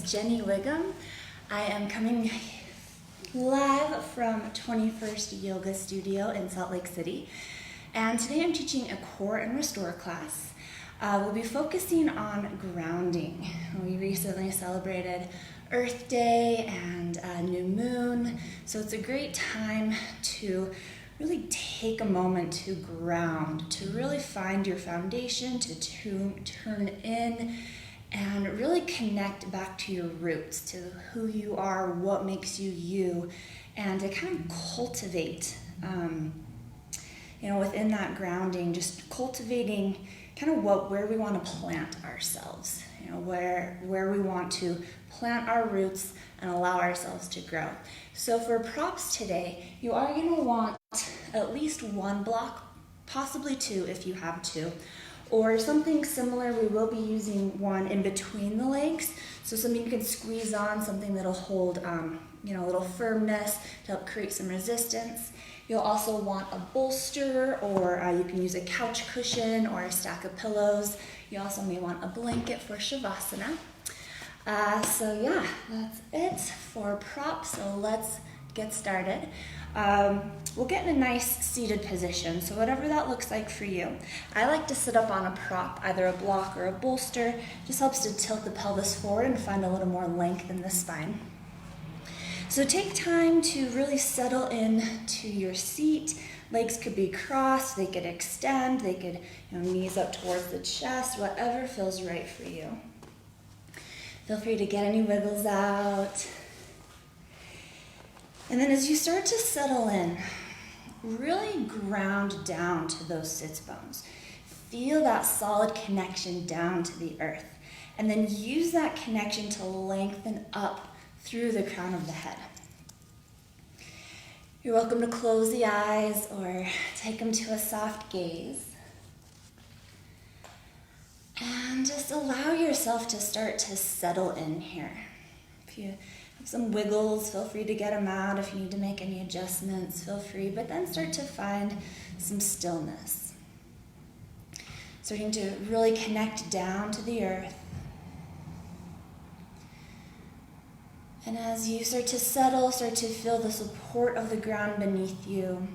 is Jenny Wigham. I am coming live from 21st Yoga Studio in Salt Lake City. And today I'm teaching a core and restore class. We'll be focusing on grounding. We recently celebrated Earth Day and New Moon, so it's a great time to really take a moment to ground, to really find your foundation, to turn in and really connect back to your roots, to who you are, what makes you you, and to kind of cultivate, within that grounding, just cultivating kind of where we want to plant ourselves, where we want to plant our roots and allow ourselves to grow. So for props today, you are going to want at least one block, possibly two if you have two, or something similar. We will be using one in between the legs, so something you can squeeze on, something that'll hold a little firmness to help create some resistance. You'll also want a bolster, or you can use a couch cushion or a stack of pillows. You also may want a blanket for Shavasana. So yeah, that's it for props, so let's get started. We'll get in a nice seated position, so whatever that looks like for you. I like to sit up on a prop, either a block or a bolster. Just helps to tilt the pelvis forward and find a little more length in the spine. So take time to really settle in to your seat. Legs could be crossed, they could extend, they could knees up towards the chest, whatever feels right for you. Feel free to get any wiggles out. And then as you start to settle in, really ground down to those sits bones. Feel that solid connection down to the earth. And then use that connection to lengthen up through the crown of the head. You're welcome to close the eyes or take them to a soft gaze. And just allow yourself to start to settle in here. If you have some wiggles, feel free to get them out. If you need to make any adjustments, feel free. But then start to find some stillness. Starting to really connect down to the earth. And as you start to settle, start to feel the support of the ground beneath you,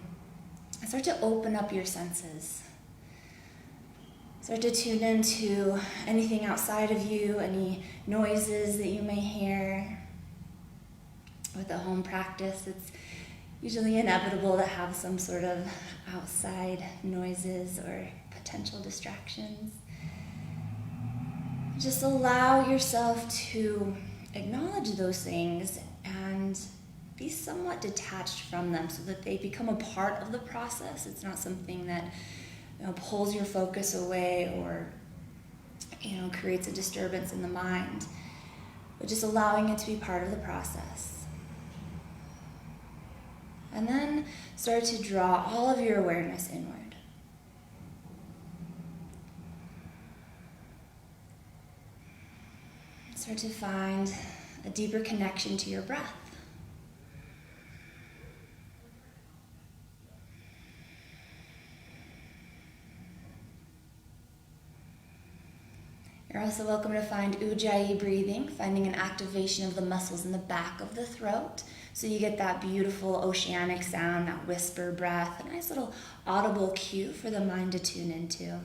and start to open up your senses. Start to tune into anything outside of you, any noises that you may hear. With a home practice, it's usually inevitable to have some sort of outside noises or potential distractions. Just allow yourself to acknowledge those things and be somewhat detached from them so that they become a part of the process. It's not something that pulls your focus away or creates a disturbance in the mind, but just allowing it to be part of the process. And then start to draw all of your awareness inward. Start to find a deeper connection to your breath. You're also welcome to find Ujjayi breathing, finding an activation of the muscles in the back of the throat. So you get that beautiful oceanic sound, that whisper breath, a nice little audible cue for the mind to tune into.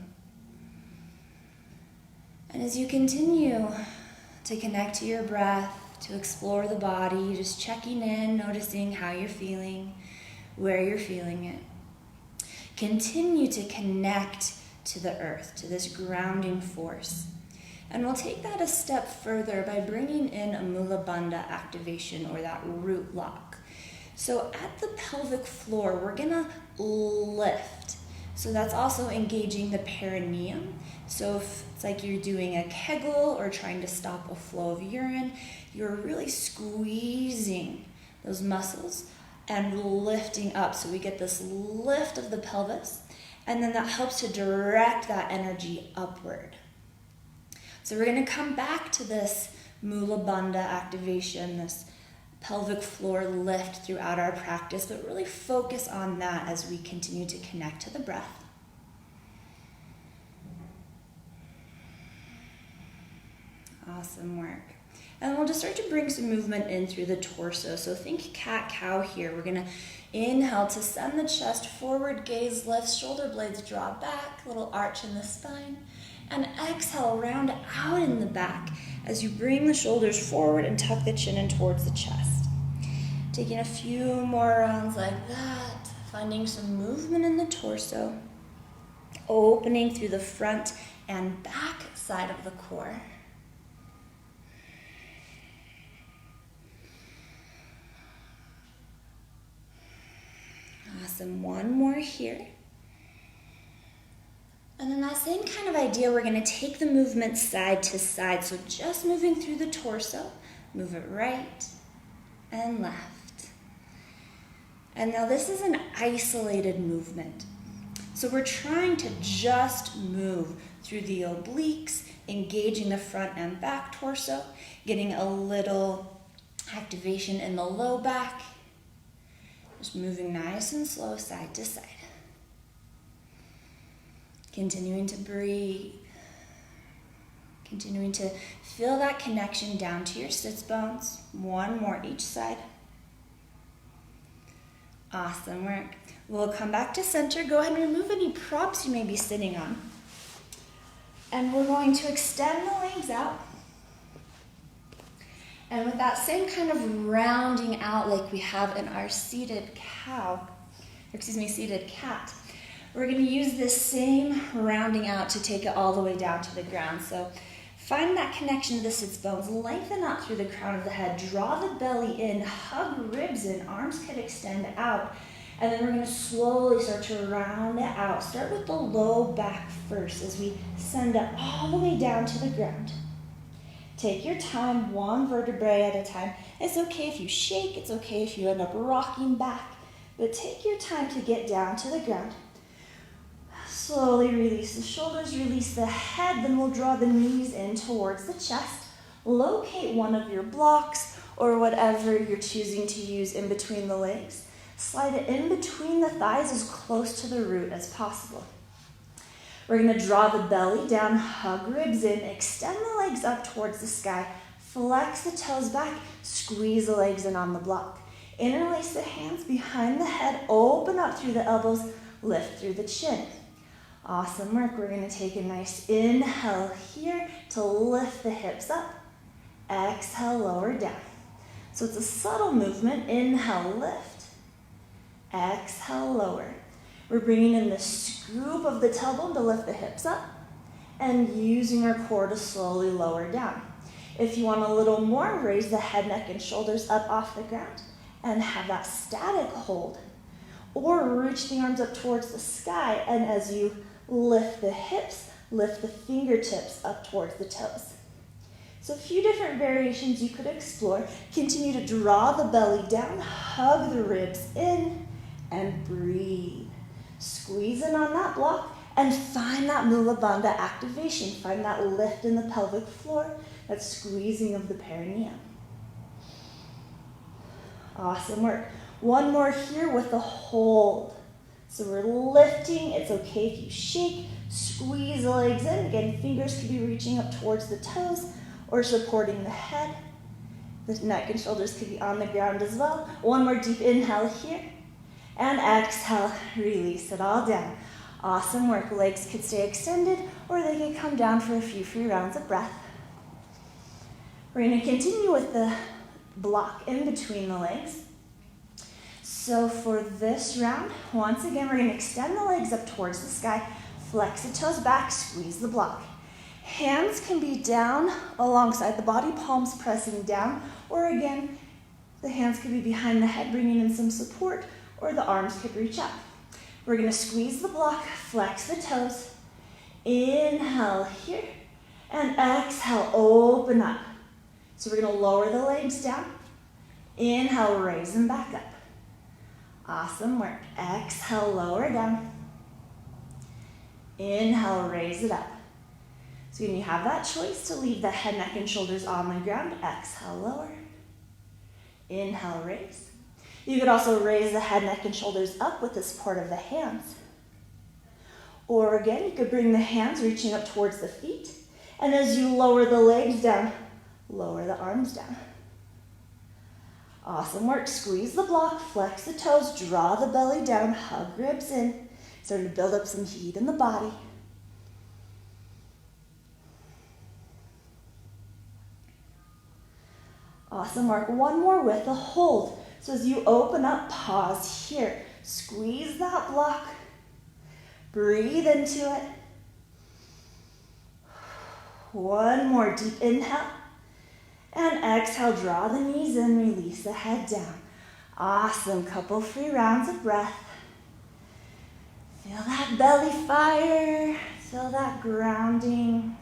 And as you continue to connect to your breath, to explore the body, just checking in, noticing how you're feeling, where you're feeling it. Continue to connect to the earth, to this grounding force. And we'll take that a step further by bringing in a Mula Bandha activation, or that root lock. So at the pelvic floor, we're gonna lift. So that's also engaging the perineum. So if it's like you're doing a Kegel or trying to stop a flow of urine, you're really squeezing those muscles and lifting up. So we get this lift of the pelvis, and then that helps to direct that energy upward. So we're going to come back to this Mula Bandha activation, this pelvic floor lift throughout our practice, but really focus on that as we continue to connect to the breath. Awesome work. And we'll just start to bring some movement in through the torso. So think cat-cow here. We're gonna inhale to send the chest forward, gaze lifts, shoulder blades draw back, little arch in the spine. And exhale, round out in the back as you bring the shoulders forward and tuck the chin in towards the chest. Taking a few more rounds like that, finding some movement in the torso, opening through the front and back side of the core. Awesome, one more here. And then that same kind of idea, we're gonna take the movement side to side. So just moving through the torso, move it right and left. And now this is an isolated movement. So we're trying to just move through the obliques, engaging the front and back torso, getting a little activation in the low back. Just moving nice and slow side to side. Continuing to breathe. Continuing to feel that connection down to your sits bones. One more each side. Awesome work. We'll come back to center. Go ahead and remove any props you may be sitting on. And we're going to extend the legs out. And with that same kind of rounding out like we have in our seated seated cat, we're going to use this same rounding out to take it all the way down to the ground. So find that connection to the sits bones, lengthen out through the crown of the head, draw the belly in, hug ribs in, arms could extend out, and then we're going to slowly start to round it out. Start with the low back first as we send it all the way down to the ground. Take your time, one vertebrae at a time. It's okay if you shake, it's okay if you end up rocking back, but take your time to get down to the ground. Slowly release the shoulders, release the head, then we'll draw the knees in towards the chest. Locate one of your blocks or whatever you're choosing to use in between the legs. Slide it in between the thighs as close to the root as possible. We're going to draw the belly down, hug ribs in, extend the legs up towards the sky, flex the toes back, squeeze the legs in on the block. Interlace the hands behind the head, open up through the elbows, lift through the chin. Awesome work. We're going to take a nice inhale here to lift the hips up. Exhale, lower down. So it's a subtle movement. Inhale, lift. Exhale, lower. We're bringing in the scoop of the tailbone to lift the hips up and using our core to slowly lower down. If you want a little more, raise the head, neck, and shoulders up off the ground and have that static hold. Or reach the arms up towards the sky, and as you lift the hips, lift the fingertips up towards the toes. So a few different variations you could explore. Continue to draw the belly down, hug the ribs in, and breathe. Squeeze in on that block and find that Mula Bandha activation. Find that lift in the pelvic floor, that squeezing of the perineum. Awesome work. One more here with a hold. So we're lifting. It's okay if you shake, squeeze the legs in. Again, fingers could be reaching up towards the toes or supporting the head. The neck and shoulders could be on the ground as well. One more deep inhale here. And exhale, release it all down. Awesome work. Legs could stay extended or they can come down for a few free rounds of breath. We're going to continue with the block in between the legs. So for this round, once again, we're going to extend the legs up towards the sky, flex the toes back, squeeze the block. Hands can be down alongside the body, palms pressing down, or again, the hands could be behind the head, bringing in some support, or the arms could reach up. We're going to squeeze the block, flex the toes, inhale here, and exhale, open up. So we're going to lower the legs down, inhale, raise them back up. Awesome work. Exhale, lower down. Inhale, raise it up. So when you have that choice to leave the head, neck, and shoulders on the ground, exhale, lower. Inhale, raise. You could also raise the head, neck, and shoulders up with the support of the hands. Or again, you could bring the hands reaching up towards the feet. And as you lower the legs down, Lower the arms down. Awesome work. Squeeze the block, flex the toes, draw the belly down, hug ribs in. Starting to build up some heat in the body. Awesome work. One more with a hold. So as you open up, pause here. Squeeze that block. Breathe into it. One more deep inhale. And exhale, draw the knees in, release the head down. Awesome. Couple free rounds of breath. Feel that belly fire. Feel that grounding.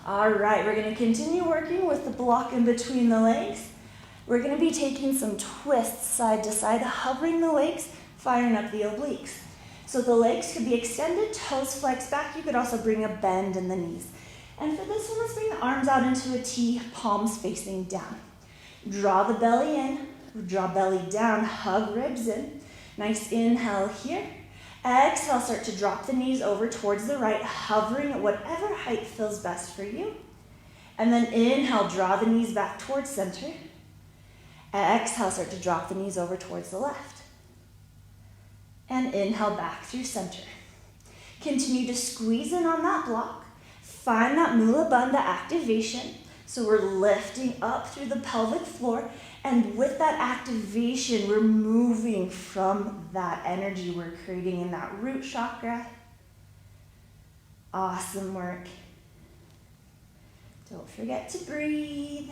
All right, we're going to continue working with the block in between the legs. We're going to be taking some twists side to side, hovering the legs, firing up the obliques. So the legs could be extended, toes flex back. You could also bring a bend in the knees. And for this one, let's bring the arms out into a T, palms facing down. Draw the belly in, draw belly down, hug ribs in. Nice inhale here. Exhale, start to drop the knees over towards the right, hovering at whatever height feels best for you. And then inhale, draw the knees back towards center. Exhale, start to drop the knees over towards the left. And inhale back through center. Continue to squeeze in on that block. Find that Mula Bandha activation. So we're lifting up through the pelvic floor. And with that activation, we're moving from that energy we're creating in that root chakra. Awesome work. Don't forget to breathe.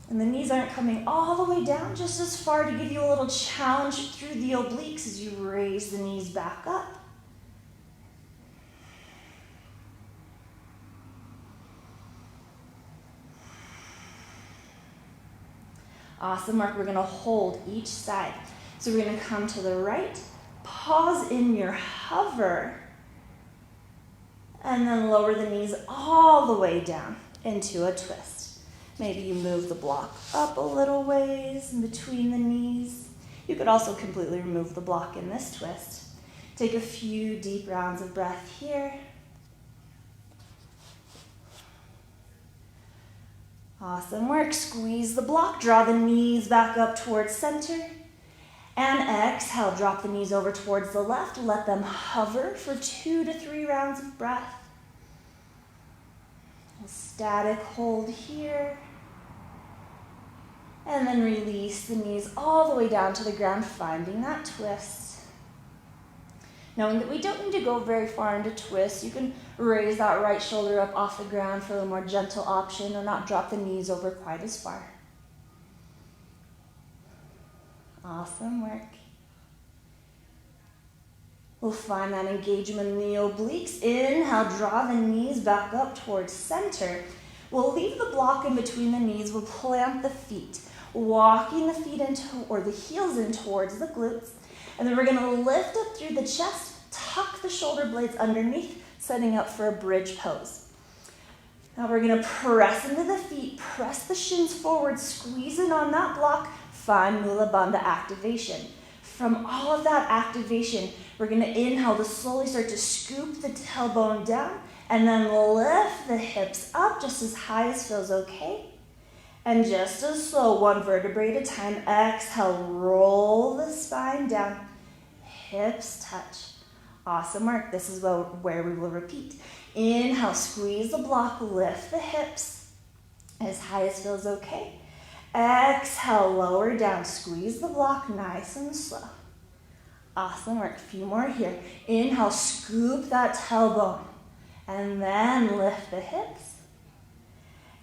And the knees aren't coming all the way down, just as far to give you a little challenge through the obliques as you raise the knees back up. Awesome work. We're going to hold each side. So we're going to come to the right, pause in your hover, and then lower the knees all the way down into a twist. Maybe you move the block up a little ways in between the knees. You could also completely remove the block in this twist. Take a few deep rounds of breath here. Awesome work. Squeeze the block. Draw the knees back up towards center. And exhale. Drop the knees over towards the left. Let them hover for 2 to 3 rounds of breath. A static hold here. And then release the knees all the way down to the ground, finding that twist. Knowing that we don't need to go very far into twist, you can raise that right shoulder up off the ground for a more gentle option or not drop the knees over quite as far. Awesome work. We'll find that engagement in the obliques. Inhale, draw the knees back up towards center. We'll leave the block in between the knees. We'll plant the feet, walking the feet into, or the heels in towards the glutes. And then we're going to lift up through the chest, tuck the shoulder blades underneath, setting up for a bridge pose. Now we're going to press into the feet, press the shins forward, squeeze in on that block, find Mula Bandha activation. From all of that activation, we're going to inhale to slowly start to scoop the tailbone down, and then lift the hips up just as high as feels okay. And just as slow, 1 vertebrae at a time, exhale, roll the spine down, hips touch. Awesome work. This is where we will repeat. Inhale, squeeze the block, lift the hips as high as feels okay. Exhale, lower down, squeeze the block, nice and slow. Awesome work. A few more here. Inhale, scoop that tailbone, and then lift the hips.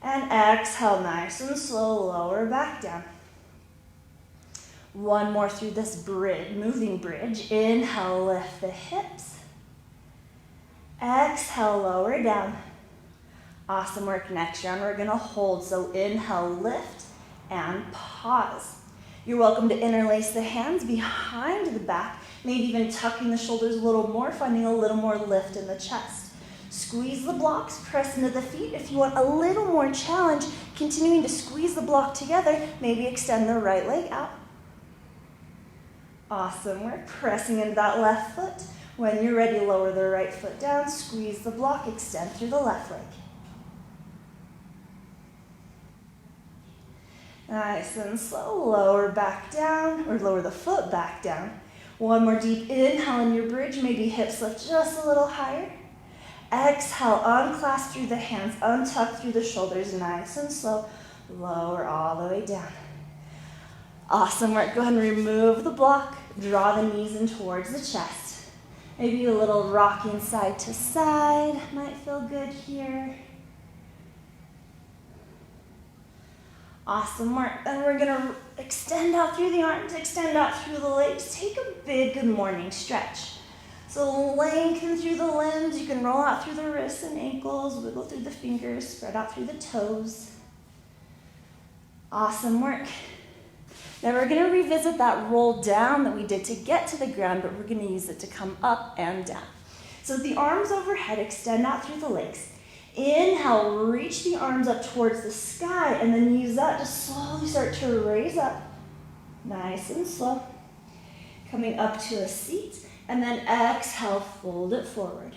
And exhale, nice and slow, lower back down. One more through this bridge, moving bridge. Inhale, lift the hips. Exhale, lower down. Awesome work. Next round, we're going to hold. So inhale, lift, and pause. You're welcome to interlace the hands behind the back, maybe even tucking the shoulders a little more, finding a little more lift in the chest. Squeeze the blocks, press into the feet. If you want a little more challenge, continuing to squeeze the block together, maybe extend the right leg out. Awesome work. Pressing into that left foot. When you're ready, lower the right foot down, squeeze the block, extend through the left leg. Nice and slow. Lower back down, or lower the foot back down. One more deep inhale in your bridge. Maybe hips lift just a little higher. Exhale, unclasp through the hands, untuck through the shoulders, nice and slow. Lower all the way down. Awesome work. Go ahead and remove the block. Draw the knees in towards the chest. Maybe a little rocking side to side might feel good here. Awesome work. And we're gonna extend out through the arms, extend out through the legs. Take a big good morning stretch. So lengthen through the limbs. You can roll out through the wrists and ankles, wiggle through the fingers, spread out through the toes. Awesome work. Now we're gonna revisit that roll down that we did to get to the ground, but we're gonna use it to come up and down. So with the arms overhead, extend out through the legs. Inhale, reach the arms up towards the sky, and then use that to slowly start to raise up. Nice and slow. Coming up to a seat, and then exhale, fold it forward.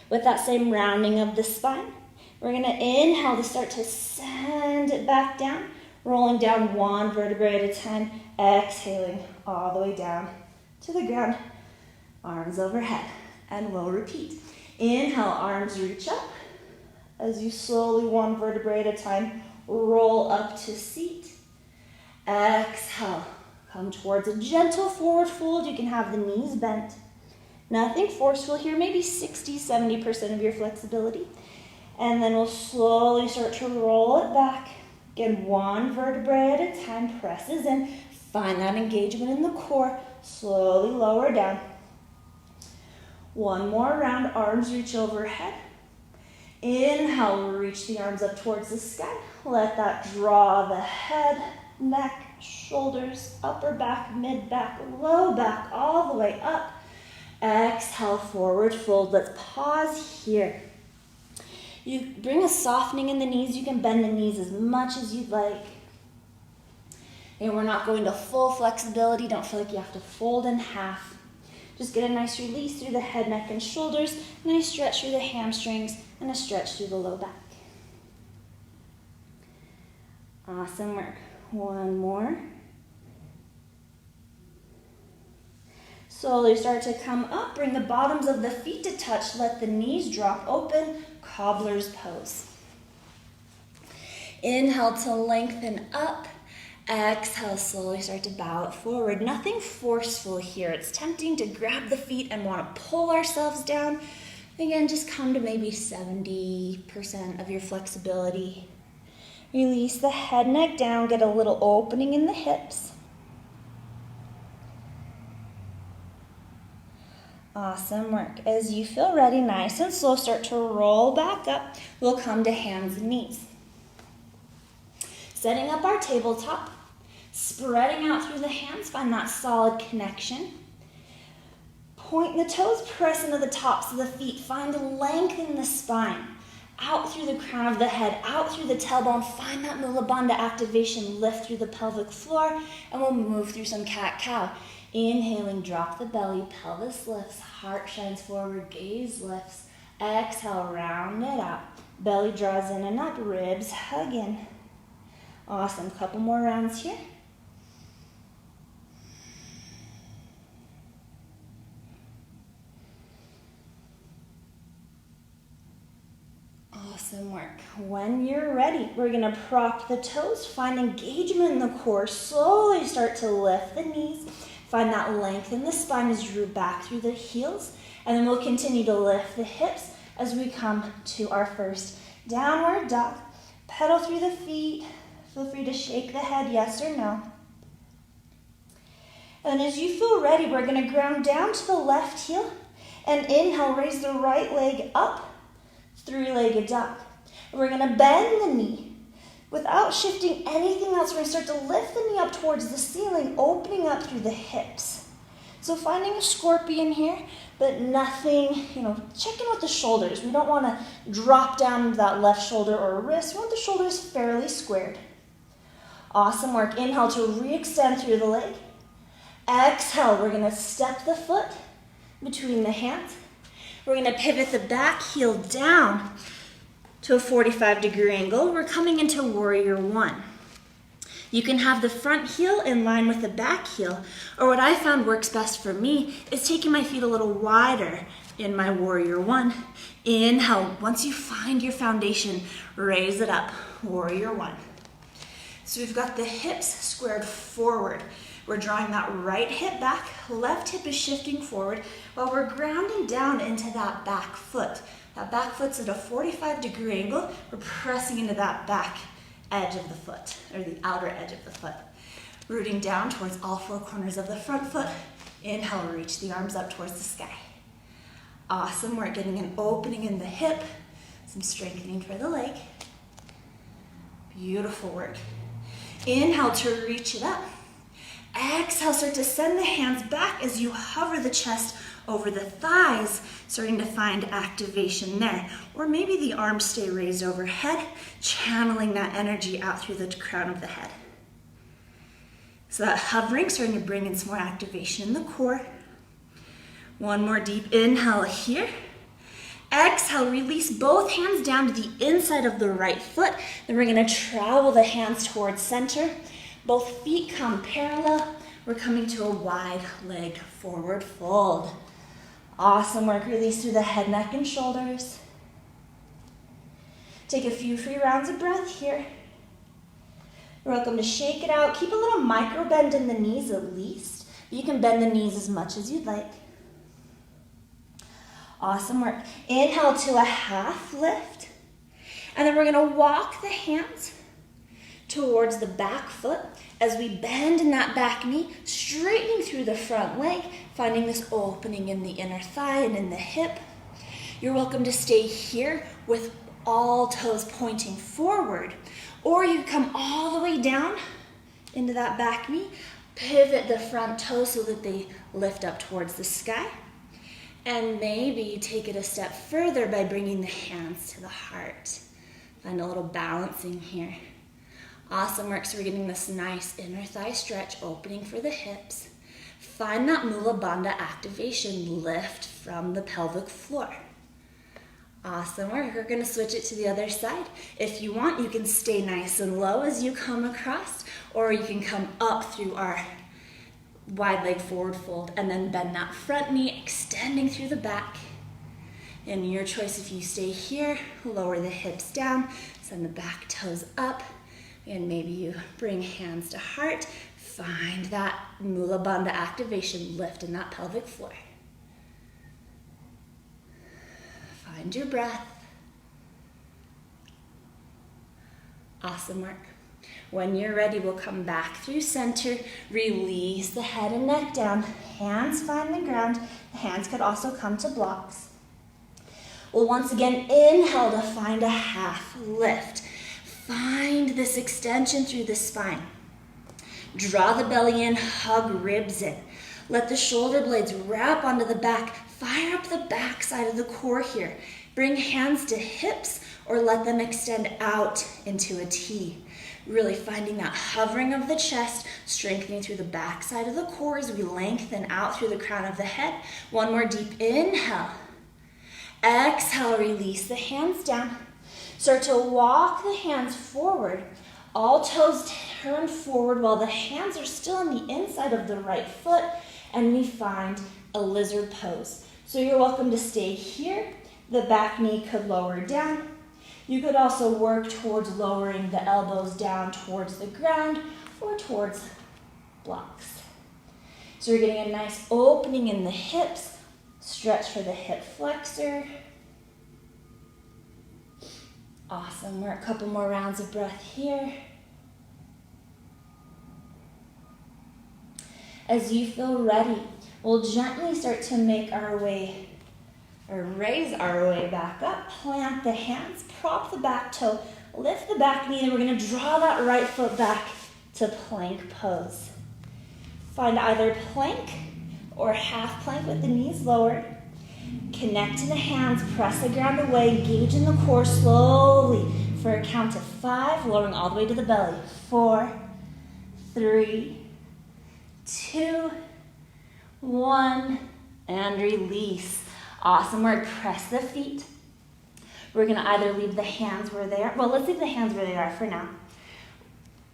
With that same rounding of the spine, we're gonna inhale to start to send it back down, rolling down one vertebrae at a time, exhaling all the way down to the ground, arms overhead, and we'll repeat. Inhale, arms reach up. As you slowly, one vertebrae at a time, roll up to seat. Exhale, come towards a gentle forward fold. You can have the knees bent. Nothing forceful here, maybe 60-70% of your flexibility. And then we'll slowly start to roll it back. Again, one vertebrae at a time, presses in. Find that engagement in the core. Slowly lower down. One more round, arms reach overhead. Inhale, reach the arms up towards the sky. Let that draw the head, neck, shoulders, upper back, mid back, low back, all the way up. Exhale, forward fold. Let's pause here. You bring a softening in the knees. You can bend the knees as much as you'd like. And we're not going to full flexibility. Don't feel like you have to fold in half. Just get a nice release through the head, neck, and shoulders. A nice stretch through the hamstrings and a stretch through the low back. Awesome work. One more. Slowly start to come up. Bring the bottoms of the feet to touch. Let the knees drop open. Cobblers Pose. Inhale to lengthen up. Exhale, slowly start to bow it forward. Nothing forceful here. It's tempting to grab the feet and want to pull ourselves down. Again, just come to maybe 70% of your flexibility. Release the head, neck down. Get a little opening in the hips. Awesome work. As you feel ready, nice and slow, start to roll back up. We'll come to hands and knees. Setting up our tabletop. Spreading out through the hands, find that solid connection. Point the toes, press into the tops of the feet. Find length in the spine. Out through the crown of the head, out through the tailbone. Find that Mula Bandha activation. Lift through the pelvic floor, and we'll move through some cat-cow. Inhaling, drop the belly, pelvis lifts, heart shines forward, gaze lifts. Exhale, round it out. Belly draws in and up, ribs hug in. Awesome, couple more rounds here. Awesome work. When you're ready, we're gonna prop the toes, find engagement in the core, slowly start to lift the knees, find that length in the spine as you root back through the heels, and then we'll continue to lift the hips as we come to our first downward dog. Pedal through the feet, feel free to shake the head, yes or no. And as you feel ready, we're gonna ground down to the left heel, and inhale, raise the right leg up, three-legged dog. We're gonna bend the knee. Without shifting anything else, we're gonna start to lift the knee up towards the ceiling, opening up through the hips. So finding a scorpion here, but nothing, check in with the shoulders. We don't wanna drop down into that left shoulder or wrist. We want the shoulders fairly squared. Awesome work. Inhale to re-extend through the leg. Exhale, we're gonna step the foot between the hands. We're gonna pivot the back heel down to a 45-degree angle. We're coming into warrior one. You can have the front heel in line with the back heel, or what I found works best for me is taking my feet a little wider in my warrior one. Inhale, once you find your foundation, raise it up, warrior one. So we've got the hips squared forward. We're drawing that right hip back, left hip is shifting forward while we're grounding down into that back foot. That back foot's at a 45-degree angle. We're pressing into that back edge of the foot, or the outer edge of the foot. Rooting down towards all four corners of the front foot. Inhale, reach the arms up towards the sky. Awesome, we're getting an opening in the hip, some strengthening for the leg. Beautiful work. Inhale to reach it up. Exhale, start to send the hands back as you hover the chest over the thighs, starting to find activation there. Or maybe the arms stay raised overhead, channeling that energy out through the crown of the head. So that hovering, starting to bring in some more activation in the core. One more deep inhale here. Exhale, release both hands down to the inside of the right foot. Then we're gonna travel the hands towards center. Both feet come parallel. We're coming to a wide-legged forward fold. Awesome work. Release through the head, neck, and shoulders. Take a few free rounds of breath here. You're welcome to shake it out. Keep a little micro bend in the knees at least. You can bend the knees as much as you'd like. Awesome work. Inhale to a half lift. And then we're gonna walk the hands towards the back foot as we bend in that back knee, straightening through the front leg, finding this opening in the inner thigh and in the hip. You're welcome to stay here with all toes pointing forward, or you come all the way down into that back knee, pivot the front toes so that they lift up towards the sky, and maybe take it a step further by bringing the hands to the heart. Find a little balancing here. Awesome work, so we're getting this nice inner thigh stretch, opening for the hips. Find that Mula Bandha activation, lift from the pelvic floor. Awesome work, we're gonna switch it to the other side. If you want, you can stay nice and low as you come across, or you can come up through our wide leg forward fold and then bend that front knee, extending through the back. And your choice, if you stay here, lower the hips down, send the back toes up, and maybe you bring hands to heart. Find that Mula Bandha activation, lift in that pelvic floor. Find your breath. Awesome work. When you're ready, we'll come back through center, release the head and neck down, hands find the ground. The hands could also come to blocks. We'll once again inhale to find a half lift. Find this extension through the spine. Draw the belly in, hug ribs in. Let the shoulder blades wrap onto the back. Fire up the back side of the core here. Bring hands to hips or let them extend out into a T. Really finding that hovering of the chest, strengthening through the back side of the core as we lengthen out through the crown of the head. One more deep inhale. Exhale, release the hands down. Start to walk the hands forward. All toes turn forward while the hands are still on the inside of the right foot, and we find a lizard pose. So you're welcome to stay here. The back knee could lower down. You could also work towards lowering the elbows down towards the ground or towards blocks. So you're getting a nice opening in the hips. Stretch for the hip flexor. Awesome work. A couple more rounds of breath here. As you feel ready, we'll gently start to make our way, or raise our way back up. Plant the hands, prop the back toe, lift the back knee, and we're going to draw that right foot back to plank pose. Find either plank or half plank with the knees lowered. Connect to the hands, press the ground away, engage in the core slowly for a count of 5, lowering all the way to the belly. 4, 3, 2, 1, and release. Awesome work. Press the feet. We're going to either leave the hands where they are. Well, let's leave the hands where they are for now.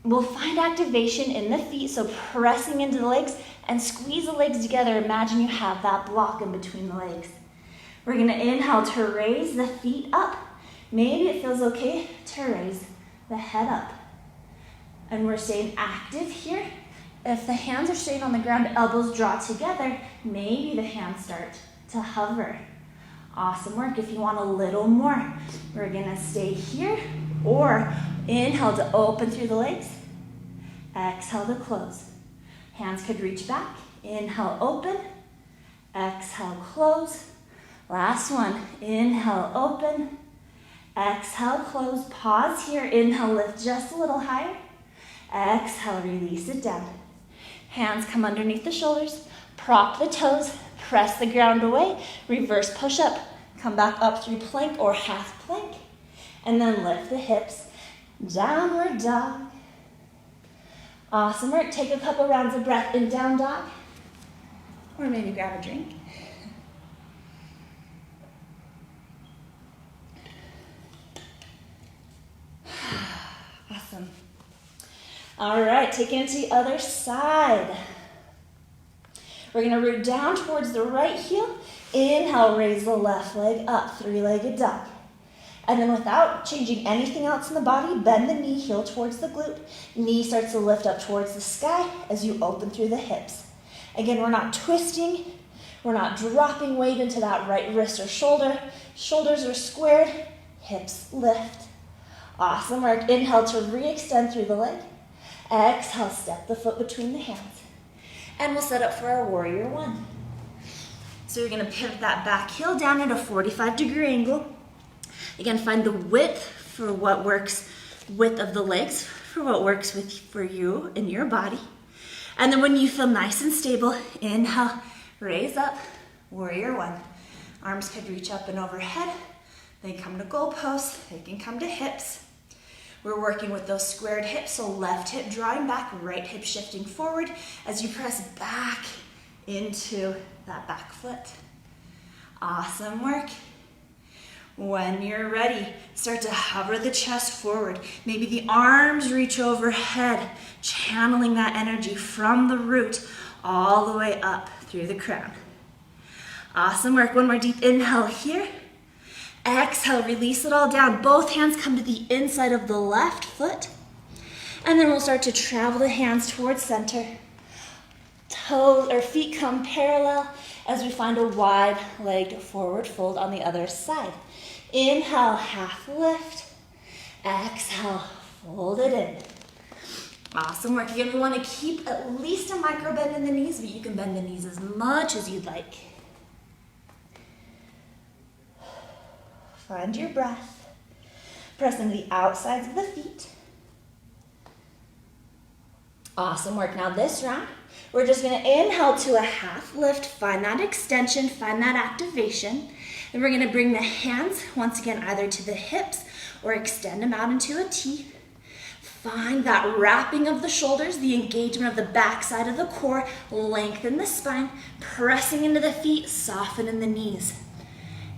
We'll find activation in the feet, so pressing into the legs and squeeze the legs together. Imagine you have that block in between the legs. We're going to inhale to raise the feet up. Maybe it feels okay to raise the head up. And we're staying active here. If the hands are staying on the ground, elbows draw together, maybe the hands start to hover. Awesome work. If you want a little more, we're going to stay here, or inhale to open through the legs. Exhale to close. Hands could reach back. Inhale, open. Exhale, close. Last one. Inhale, open. Exhale, close. Pause here. Inhale, lift just a little higher. Exhale, release it down. Hands come underneath the shoulders. Prop the toes. Press the ground away. Reverse push up. Come back up through plank or half plank. And then lift the hips. Downward dog. Awesome work. Take a couple rounds of breath in down dog. Or maybe grab a drink. Awesome. All right, take it to the other side. We're going to root down towards the right heel. Inhale, raise the left leg up, three-legged dog. And then without changing anything else in the body, bend the knee, heel towards the glute. Knee starts to lift up towards the sky as you open through the hips. Again, we're not twisting. We're not dropping weight into that right wrist or shoulder. Shoulders are squared, hips lift. Awesome work. Inhale to re-extend through the leg. Exhale, step the foot between the hands. And we'll set up for our warrior one. So you're going to pivot that back heel down at a 45-degree angle. Again, find the width for what works, width of the legs for what works for you and your body. And then when you feel nice and stable, inhale, raise up, warrior one. Arms could reach up and overhead. They come to goal post. They can come to hips. We're working with those squared hips, so left hip drawing back, right hip shifting forward as you press back into that back foot. Awesome work. When you're ready, start to hover the chest forward. Maybe the arms reach overhead, channeling that energy from the root all the way up through the crown. Awesome work. One more deep inhale here. Exhale, release it all down. Both hands come to the inside of the left foot. And then we'll start to travel the hands towards center. Toes or feet come parallel as we find a wide-legged forward fold on the other side. Inhale, half lift. Exhale, fold it in. Awesome work. Again, we want to keep at least a micro bend in the knees, but you can bend the knees as much as you'd like. Find your breath. Press into the outsides of the feet. Awesome work. Now this round, we're just going to inhale to a half lift. Find that extension, find that activation. Then we're going to bring the hands, once again, either to the hips or extend them out into a T. Find that wrapping of the shoulders, the engagement of the back side of the core, lengthen the spine, pressing into the feet, soften in the knees.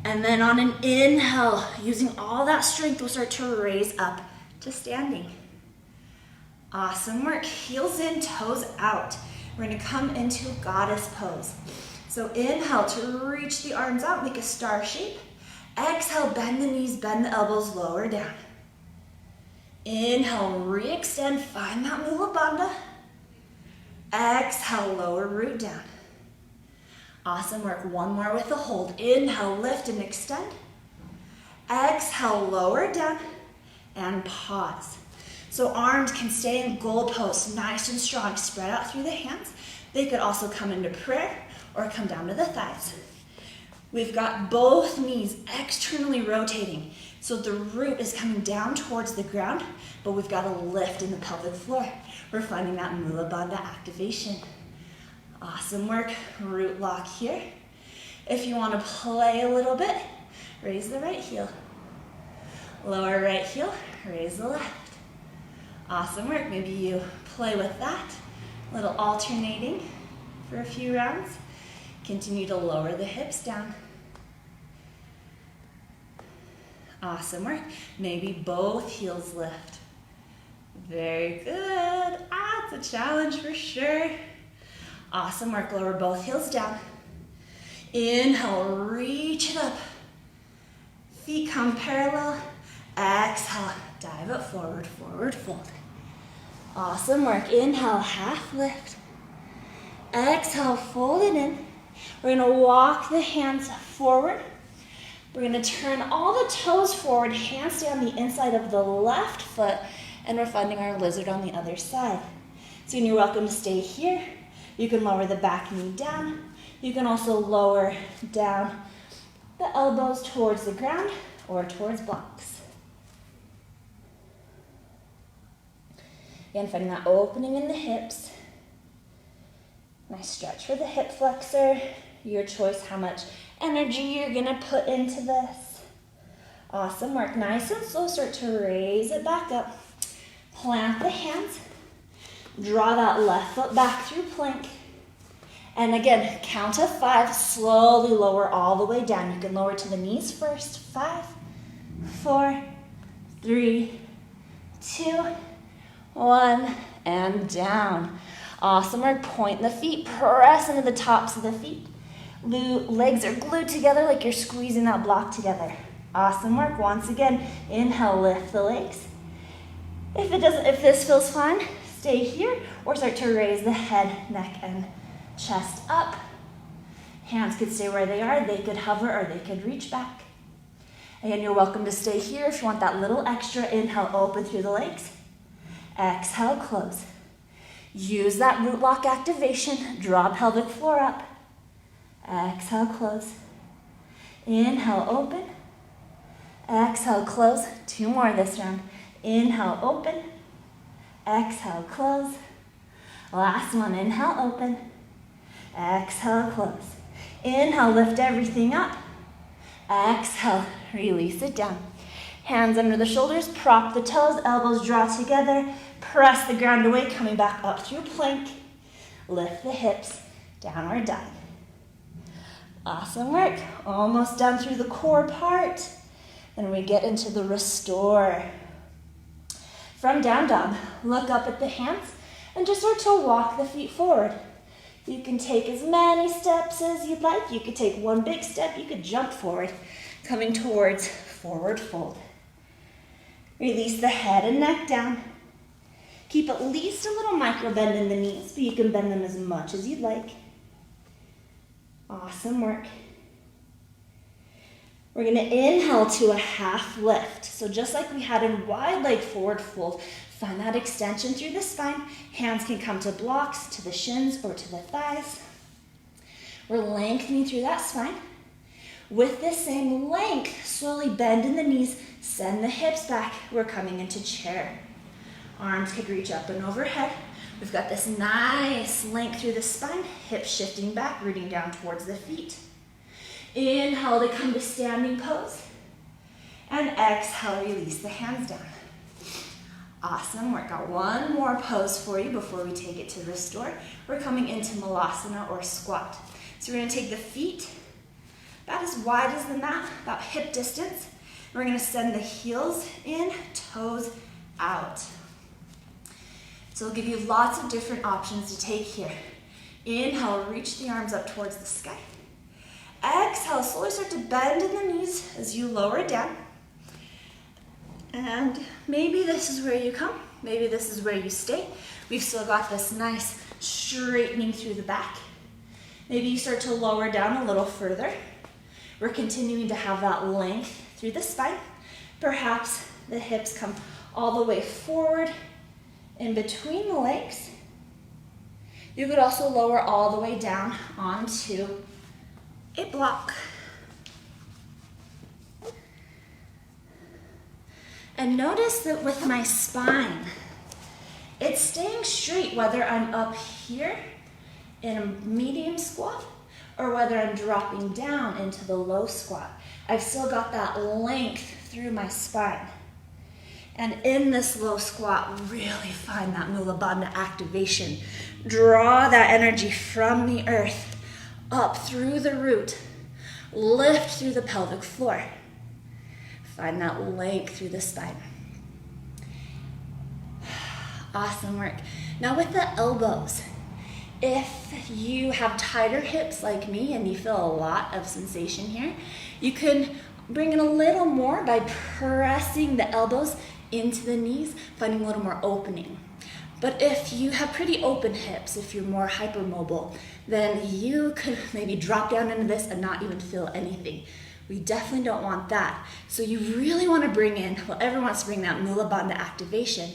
And then on an inhale, using all that strength, we'll start to raise up to standing. Awesome work. Heels in, toes out. We're going to come into goddess pose. So inhale to reach the arms out, make a star shape. Exhale, bend the knees, bend the elbows, lower down. Inhale, re-extend, find that mula bandha. Exhale, lower root down. Awesome work. One more with the hold. Inhale, lift and extend. Exhale, lower down and pause. So arms can stay in goalposts, nice and strong. Spread out through the hands. They could also come into prayer or come down to the thighs. We've got both knees externally rotating. So the root is coming down towards the ground, but we've got a lift in the pelvic floor. We're finding that mula bandha activation. Awesome work. Root lock here. If you want to play a little bit, raise the right heel. Lower right heel, raise the left. Awesome work. Maybe you play with that. A little alternating for a few rounds. Continue to lower the hips down. Awesome work. Maybe both heels lift. Very good. It's a challenge for sure. Awesome work. Lower both heels down. Inhale, reach it up. Feet come parallel. Exhale, dive it forward, forward fold. Awesome work. Inhale, half lift. Exhale, fold it in. We're gonna walk the hands forward. We're gonna turn all the toes forward, hands stay on the inside of the left foot, and we're finding our lizard on the other side. So you're welcome to stay here. You can lower the back knee down. You can also lower down the elbows towards the ground or towards blocks. Again, finding that opening in the hips. Nice stretch for the hip flexor. Your choice how much energy you're gonna put into this. Awesome work. Nice and slow. Start to raise it back up. Plant the hands. Draw that left foot back through plank. And again, count of 5. Slowly lower all the way down. You can lower to the knees first. 5, 4, 3, 2, 1, and down. Awesome work. Point the feet. Press into the tops of the feet. Legs are glued together like you're squeezing that block together. Awesome work. Once again, inhale, lift the legs. If this feels fine, stay here or start to raise the head, neck, and chest up. Hands could stay where they are. They could hover or they could reach back. Again, you're welcome to stay here if you want that little extra. Inhale, open through the legs. Exhale, close. Use that root lock activation. Draw pelvic floor up. Exhale, close. Inhale, open. Exhale, close. 2 more this round. Inhale, open. Exhale, close. Last one. Inhale, open. Exhale, close. Inhale, lift everything up. Exhale, release it down. Hands under the shoulders, prop the toes, elbows draw together. Press the ground away, coming back up through plank. Lift the hips, downward dog. Awesome work. Almost done through the core part. Then we get into the restore. From down dog, look up at the hands and just start to walk the feet forward. You can take as many steps as you'd like. You could take one big step. You could jump forward, coming towards forward fold. Release the head and neck down. Keep at least a little micro bend in the knees, but you can bend them as much as you'd like. Awesome work. We're gonna inhale to a half lift. So just like we had in wide leg forward fold, find that extension through the spine. Hands can come to blocks, to the shins, or to the thighs. We're lengthening through that spine. With this same length, slowly bend in the knees, send the hips back. We're coming into chair. Arms could reach up and overhead. We've got this nice length through the spine, hips shifting back, rooting down towards the feet. Inhale to come to standing pose. And exhale, release the hands down. Awesome, we've got one more pose for you before we take it to restore. We're coming into malasana or squat. So we're gonna take the feet about as wide as the mat, about hip distance. We're gonna send the heels in, toes out. So we'll give you lots of different options to take here. Inhale, reach the arms up towards the sky. Exhale, slowly start to bend in the knees as you lower down. And maybe this is where you come, maybe this is where you stay. We've still got this nice straightening through the back. Maybe you start to lower down a little further. We're continuing to have that length through the spine. Perhaps the hips come all the way forward in between the legs. You could also lower all the way down onto a block. And notice that with my spine, it's staying straight whether I'm up here in a medium squat or whether I'm dropping down into the low squat. I've still got that length through my spine. And in this low squat, really find that Mula Bandha activation. Draw that energy from the earth up through the root. Lift through the pelvic floor. Find that length through the spine. Awesome work. Now with the elbows, if you have tighter hips like me and you feel a lot of sensation here, you can bring in a little more by pressing the elbows into the knees, finding a little more opening. But if you have pretty open hips, if you're more hypermobile, then you could maybe drop down into this and not even feel anything. We definitely don't want that. So you really want to bring in, well, everyone wants to bring that Mula Bandha activation.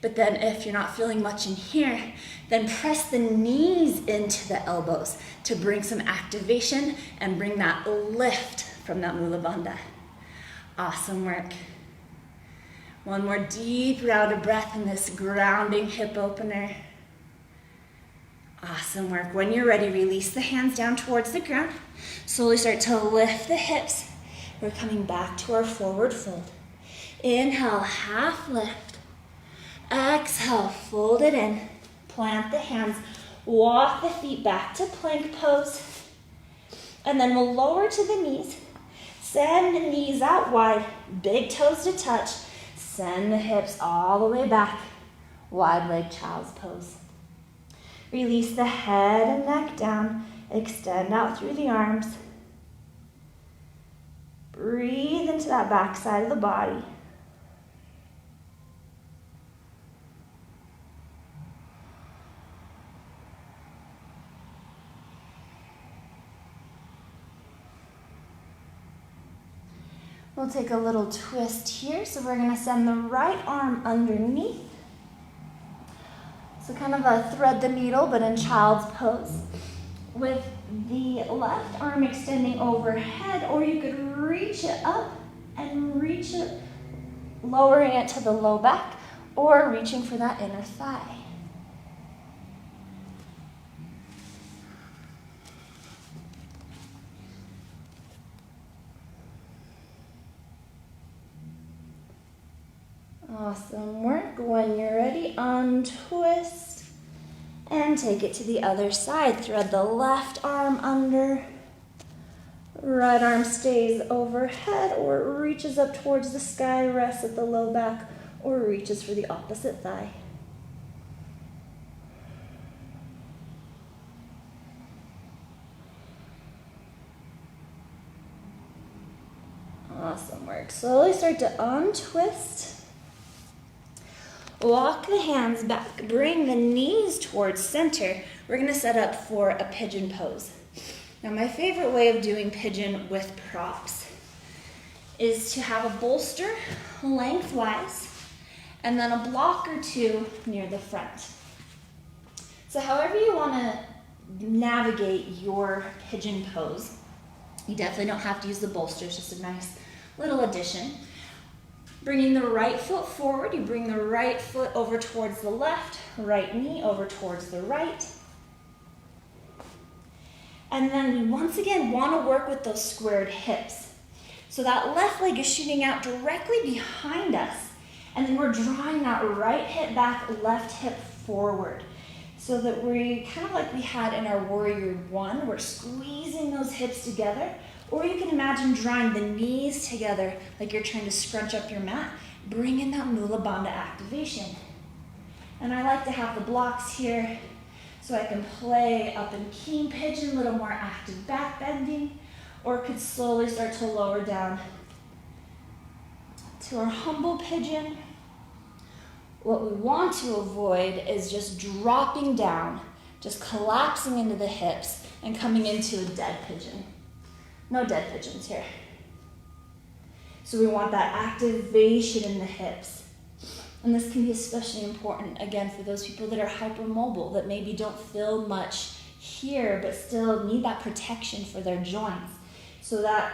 But then if you're not feeling much in here, then press the knees into the elbows to bring some activation and bring that lift from that Mula Bandha. Awesome work. One more deep round of breath in this grounding hip opener. Awesome work. When you're ready, release the hands down towards the ground. Slowly start to lift the hips. We're coming back to our forward fold. Inhale, half lift. Exhale, fold it in. Plant the hands. Walk the feet back to plank pose. And then we'll lower to the knees. Send the knees out wide. Big toes to touch. Send the hips all the way back. Wide leg child's pose. Release the head and neck down. Extend out through the arms. Breathe into that back side of the body. We'll take a little twist here. So we're going to send the right arm underneath. So kind of a thread the needle, but in child's pose. With the left arm extending overhead, or you could reach it up and reach it, lowering it to the low back, or reaching for that inner thigh. Awesome work. When you're ready, untwist and take it to the other side. Thread the left arm under. Right arm stays overhead or reaches up towards the sky, rests at the low back, or reaches for the opposite thigh. Awesome work. Slowly start to untwist. Walk the hands back. Bring the knees towards center. We're going to set up for a pigeon pose. Now, my favorite way of doing pigeon with props is to have a bolster lengthwise and then a block or two near the front. So however you want to navigate your pigeon pose, you definitely don't have to use the bolster. It's just a nice little addition. Bringing the right foot forward, you bring the right foot over towards the left, right knee over towards the right. And then we once again want to work with those squared hips. So that left leg is shooting out directly behind us. And then we're drawing that right hip back, left hip forward. So that we, kind of like we had in our Warrior One, we're squeezing those hips together. Or you can imagine drawing the knees together like you're trying to scrunch up your mat. Bring in that Mula Bandha activation. And I like to have the blocks here so I can play up in King Pigeon, a little more active back bending, or could slowly start to lower down to our humble pigeon. What we want to avoid is just dropping down, just collapsing into the hips and coming into a dead pigeon. No dead pigeons here. So we want that activation in the hips. And this can be especially important, again, for those people that are hypermobile, that maybe don't feel much here, but still need that protection for their joints. So that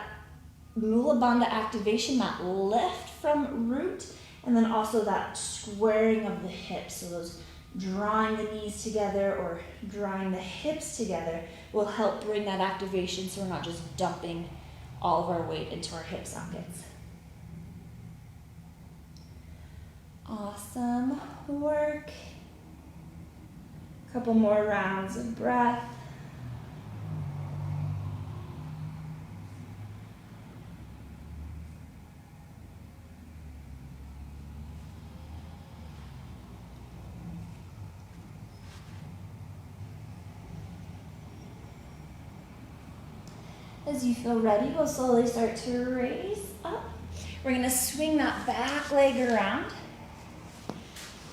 Mula Bandha activation, that lift from root, and then also that squaring of the hips. So those drawing the knees together or drawing the hips together will help bring that activation so we're not just dumping all of our weight into our hip sockets. Awesome work. Couple more rounds of breath. As you feel ready, we'll slowly start to raise up. We're gonna swing that back leg around.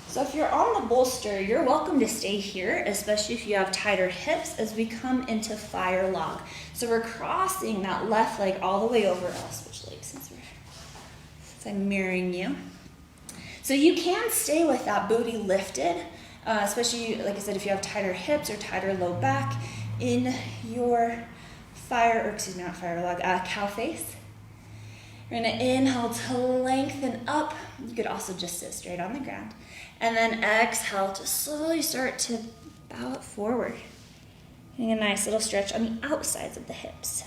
So if you're on the bolster, you're welcome to stay here, especially if you have tighter hips as we come into fire log. So we're crossing that left leg all the way over. I'll switch legs since I'm mirroring you. So you can stay with that booty lifted, especially, like I said, if you have tighter hips or tighter low back in your cow face. We're gonna inhale to lengthen up. You could also just sit straight on the ground. And then exhale to slowly start to bow it forward. Getting a nice little stretch on the outsides of the hips.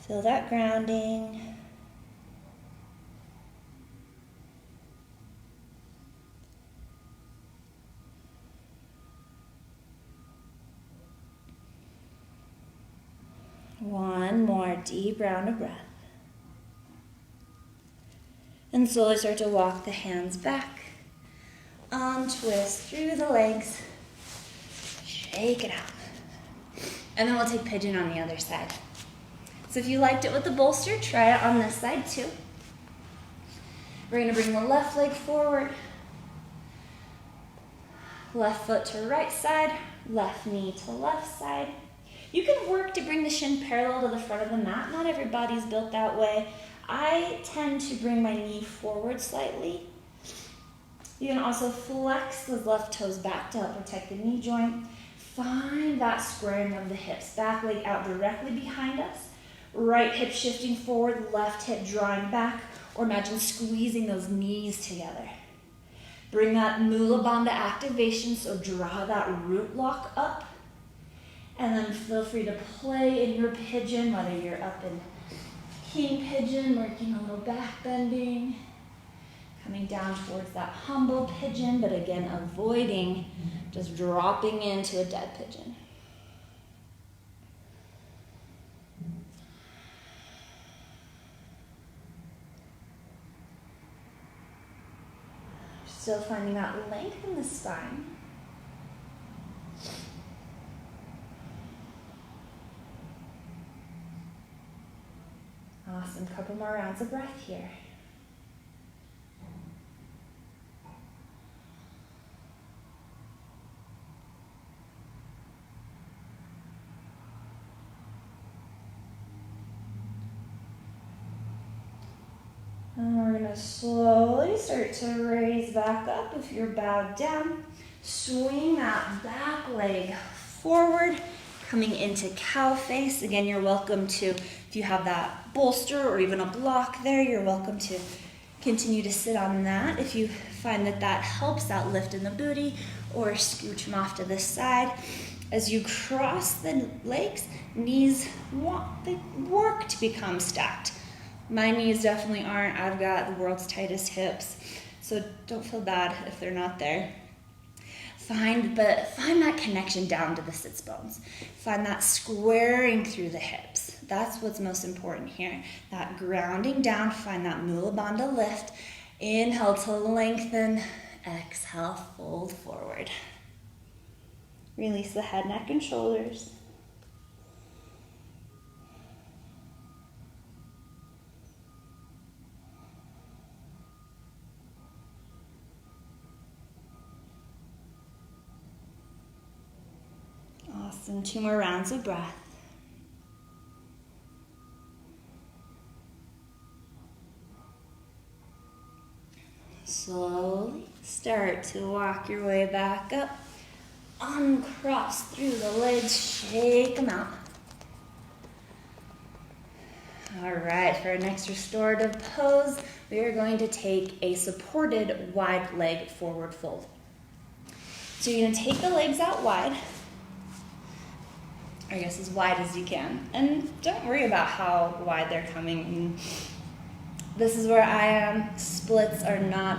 Feel that grounding. One more deep round of breath. And slowly start to walk the hands back. Untwist through the legs. Shake it out. And then we'll take pigeon on the other side. So if you liked it with the bolster, try it on this side too. We're going to bring the left leg forward. Left foot to right side. Left knee to left side. You can work to bring the shin parallel to the front of the mat. Not everybody's built that way. I tend to bring my knee forward slightly. You can also flex those left toes back to help protect the knee joint. Find that squaring of the hips. Back leg out directly behind us. Right hip shifting forward, left hip drawing back. Or imagine squeezing those knees together. Bring that Mula Bandha activation, so draw that root lock up. And then feel free to play in your pigeon, whether you're up in king pigeon, working a little back bending, coming down towards that humble pigeon, but again, avoiding just dropping into a dead pigeon. Still finding that length in the spine. Awesome, couple more rounds of breath here. And we're going to slowly start to raise back up. If you're bowed down, swing that back leg forward, coming into cow face. Again, you're welcome to, if you have that bolster or even a block there, you're welcome to continue to sit on that. If you find that that helps, that lift in the booty, or scooch them off to the side. As you cross the legs, knees they work to become stacked. My knees definitely aren't. I've got the world's tightest hips, so don't feel bad if they're not there. Find that connection down to the sits bones. Find that squaring through the hips. That's what's most important here. That grounding down, find that Mula Bandha lift. Inhale to lengthen, exhale, fold forward. Release the head, neck, and shoulders. Awesome, 2 more rounds of breath. Slowly start to walk your way back up. Uncross through the legs, shake them out. All right, for our next restorative pose, we are going to take a supported wide leg forward fold. So you're going to take the legs out wide, I guess as wide as you can, and don't worry about how wide they're coming. This is where I am. Splits are not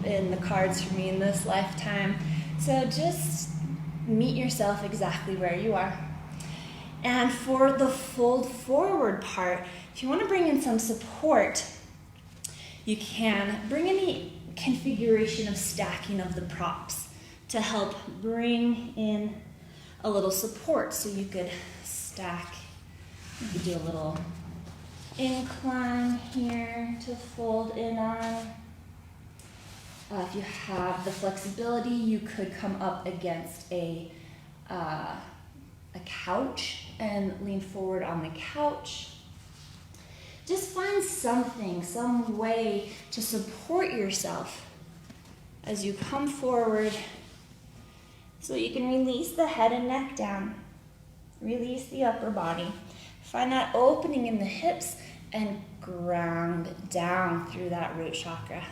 in the cards for me in this lifetime, so just meet yourself exactly where you are. And for the fold forward part, if you want to bring in some support, you can bring any configuration of stacking of the props to help bring in a little support. So you could stack, you could do a little incline here to fold in on. If you have the flexibility, you could come up against a couch and lean forward on the couch. Just find something, some way to support yourself as you come forward so you can release the head and neck down, release the upper body. Find that opening in the hips and ground down through that root chakra.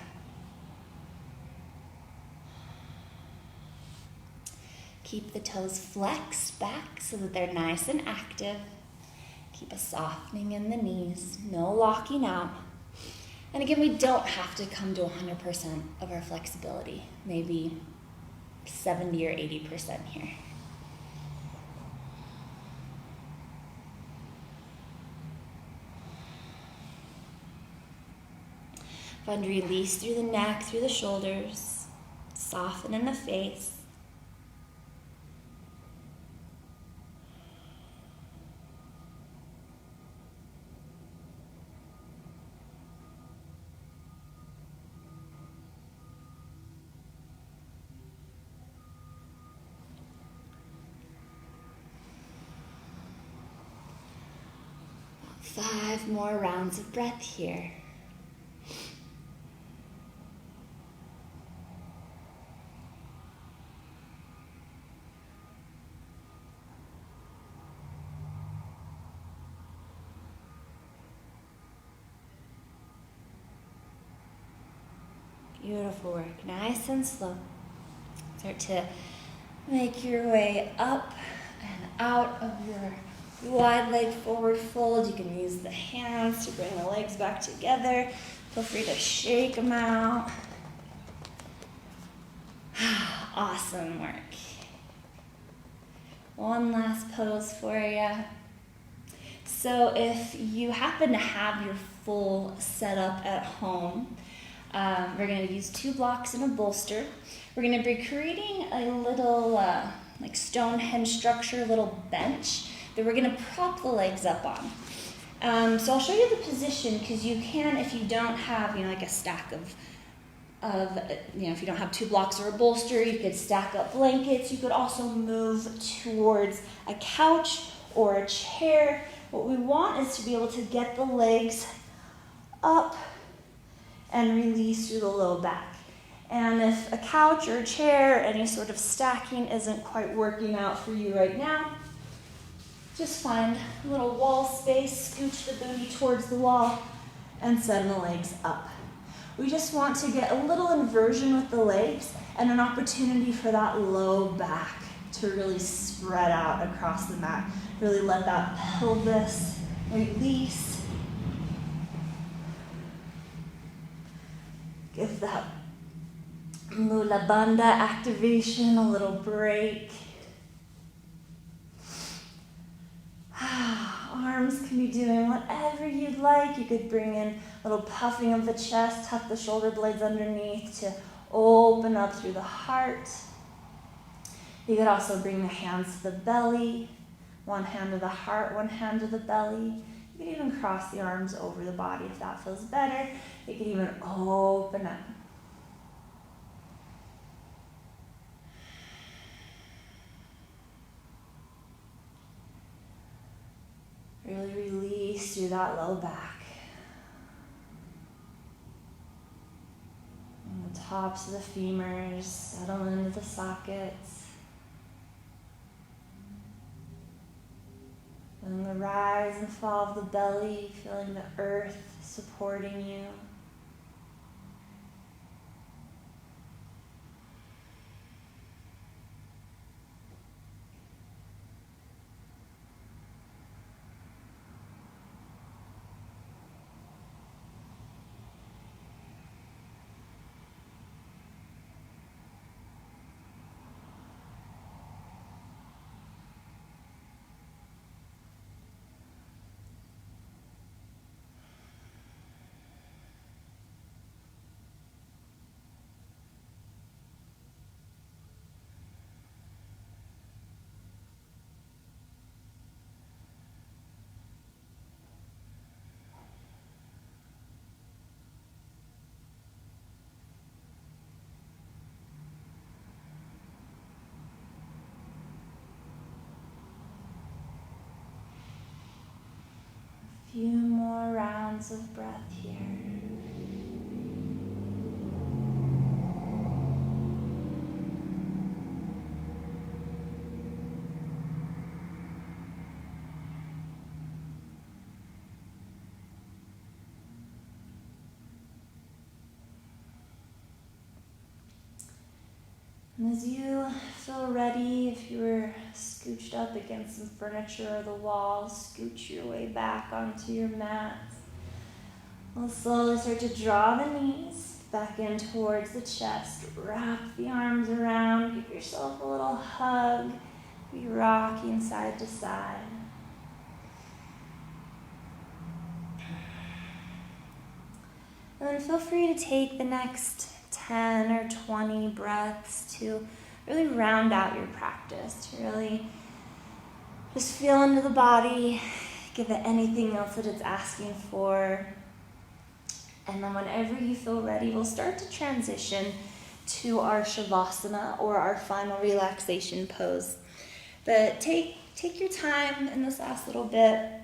Keep the toes flexed back so that they're nice and active. Keep a softening in the knees, no locking out. And again, we don't have to come to 100% of our flexibility, maybe 70 or 80% here. Find release through the neck, through the shoulders, soften in the face. Five more rounds of breath here. Beautiful work, nice and slow. Start to make your way up and out of your wide leg forward fold. You can use the hands to bring the legs back together. Feel free to shake them out. Awesome work. One last pose for you. So if you happen to have your full setup at home, we're going to use 2 blocks and a bolster. We're going to be creating a little like Stonehenge structure, a little bench that we're going to prop the legs up on. So I'll show you the position, because you can, if you don't have, like a stack of if you don't have 2 blocks or a bolster, you could stack up blankets. You could also move towards a couch or a chair. What we want is to be able to get the legs up and release through the low back. And if a couch or a chair, any sort of stacking isn't quite working out for you right now, just find a little wall space, scooch the booty towards the wall, and send the legs up. We just want to get a little inversion with the legs and an opportunity for that low back to really spread out across the mat. Really let that pelvis release. Give that Mula Bandha activation a little break. Arms can be doing whatever you'd like. You could bring in a little puffing of the chest, tuck the shoulder blades underneath to open up through the heart. You could also bring the hands to the belly, one hand to the heart, one hand to the belly. You could even cross the arms over the body if that feels better. You could even open up. Really release through that low back. And the tops of the femurs settle into the sockets. And the rise and fall of the belly, feeling the earth supporting you. rounds of breath here. And as you feel ready, if you were scooched up against some furniture or the wall, scooch your way back onto your mat. We'll slowly start to draw the knees back in towards the chest. Wrap the arms around, give yourself a little hug. Be rocking side to side. And then feel free to take the next 10 or 20 breaths to really round out your practice, to really just feel into the body, give it anything else that it's asking for. And then whenever you feel ready, we'll start to transition to our Shavasana, or our final relaxation pose. But take your time in this last little bit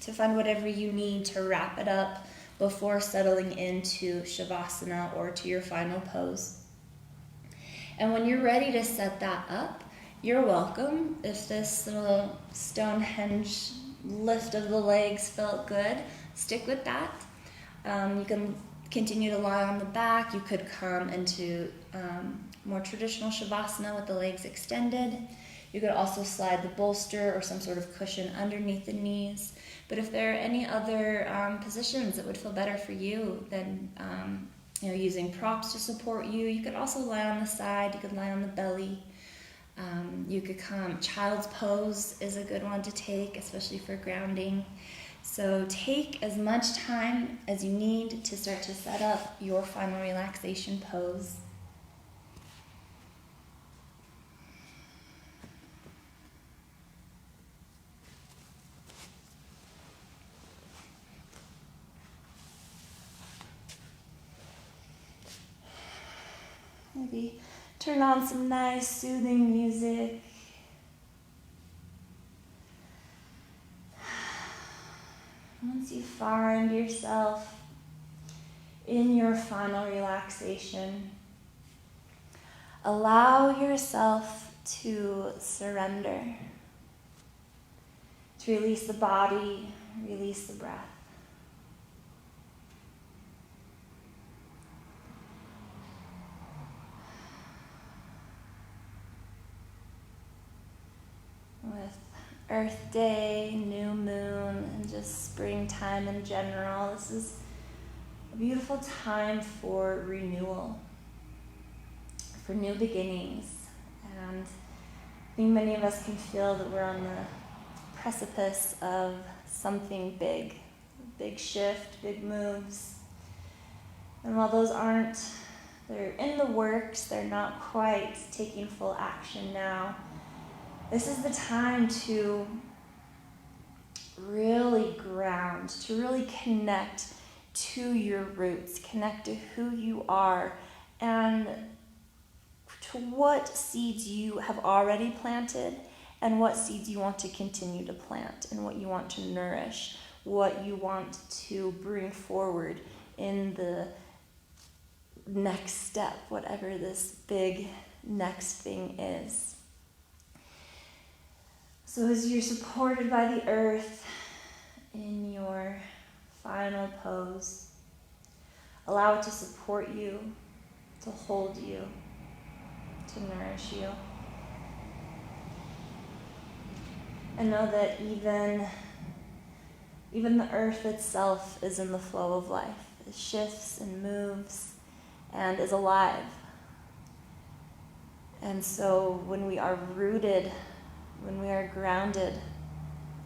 to find whatever you need to wrap it up before settling into Shavasana or to your final pose. And when you're ready to set that up, you're welcome. If this little Stonehenge lift of the legs felt good, stick with that. You can continue to lie on the back. You could come into more traditional Shavasana with the legs extended. You could also slide the bolster or some sort of cushion underneath the knees. But if there are any other positions that would feel better for you than using props to support you, you could also lie on the side. You could lie on the belly. You could come. Child's pose is a good one to take, especially for grounding. So take as much time as you need to start to set up your final relaxation pose. Maybe turn on some nice soothing music. Once you find yourself in your final relaxation, allow yourself to surrender, to release the body, release the breath. With Earth Day, new moon, and just springtime in general, this is a beautiful time for renewal, for new beginnings. And I think many of us can feel that we're on the precipice of something big shift, big moves. And while those they're in the works, they're not quite taking full action now. This is the time to really ground, to really connect to your roots, connect to who you are, and to what seeds you have already planted, and what seeds you want to continue to plant, and what you want to nourish, what you want to bring forward in the next step, whatever this big next thing is. So as you're supported by the earth in your final pose, allow it to support you, to hold you, to nourish you. And know that even the earth itself is in the flow of life. It shifts and moves and is alive. And so when we are rooted, when we are grounded,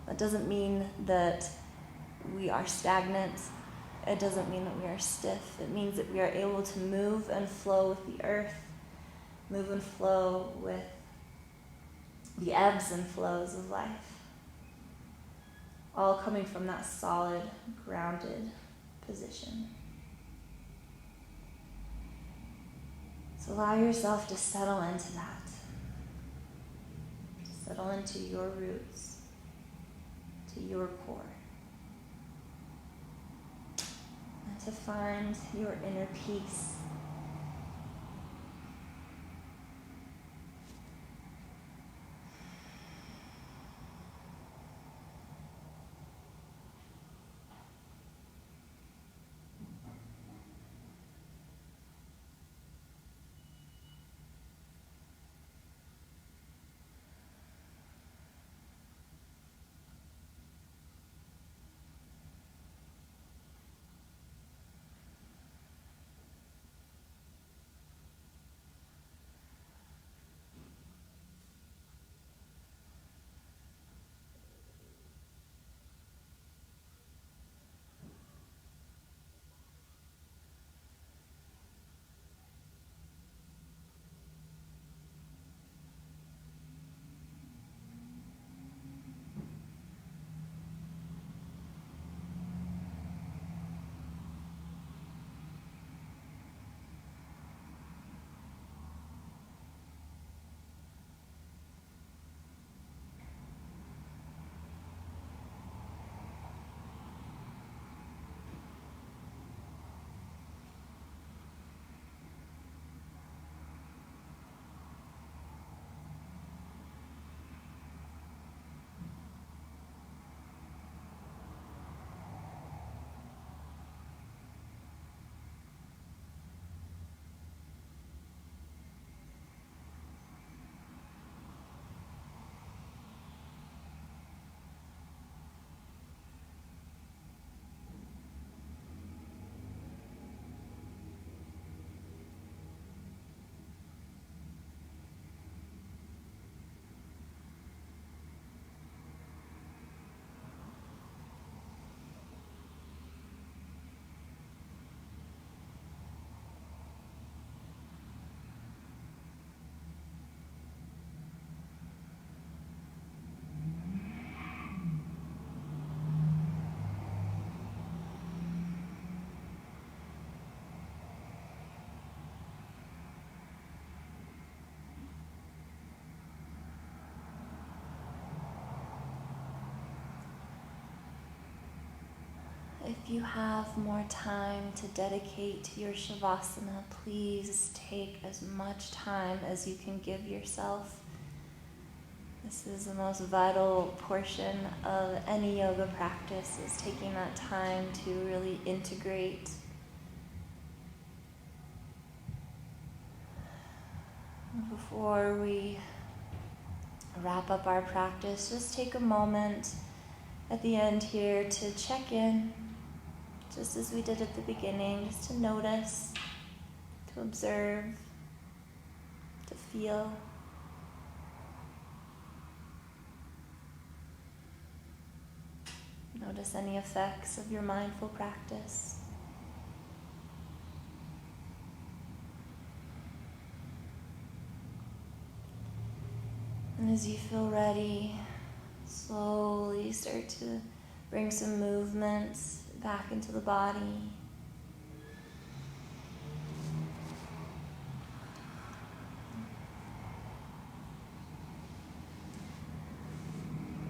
that doesn't mean that we are stagnant. It doesn't mean that we are stiff. It means that we are able to move and flow with the earth, move and flow with the ebbs and flows of life, all coming from that solid, grounded position. So allow yourself to settle into that. Settle into your roots, to your core. to find your inner peace. If you have more time to dedicate to your Shavasana, please take as much time as you can give yourself. This is the most vital portion of any yoga practice, is taking that time to really integrate. Before we wrap up our practice, just take a moment at the end here to check in, just as we did at the beginning, just to notice, to observe, to feel. Notice any effects of your mindful practice. And as you feel ready, slowly start to bring some movements back into the body.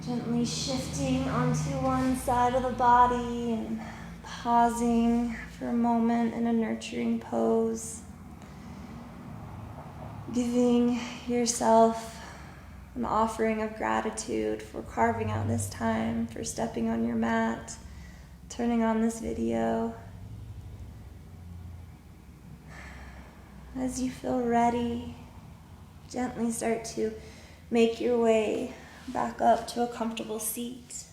Gently shifting onto one side of the body and pausing for a moment in a nurturing pose. Giving yourself an offering of gratitude for carving out this time, for stepping on your mat, turning on this video. As you feel ready, gently start to make your way back up to a comfortable seat.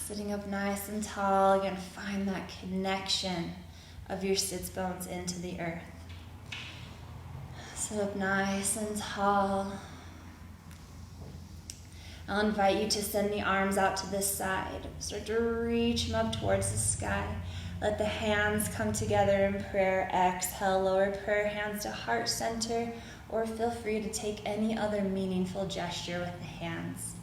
Sitting up nice and tall, you're going to find that connection of your sits bones into the earth. Sit up nice and tall. I'll invite you to send the arms out to this side. Start to reach them up towards the sky. Let the hands come together in prayer. Exhale, lower prayer hands to heart center, or feel free to take any other meaningful gesture with the hands.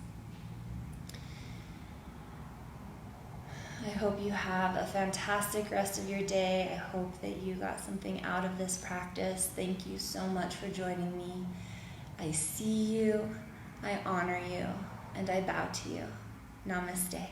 I hope you have a fantastic rest of your day. I hope that you got something out of this practice. Thank you so much for joining me. I see you, I honor you, and I bow to you. Namaste.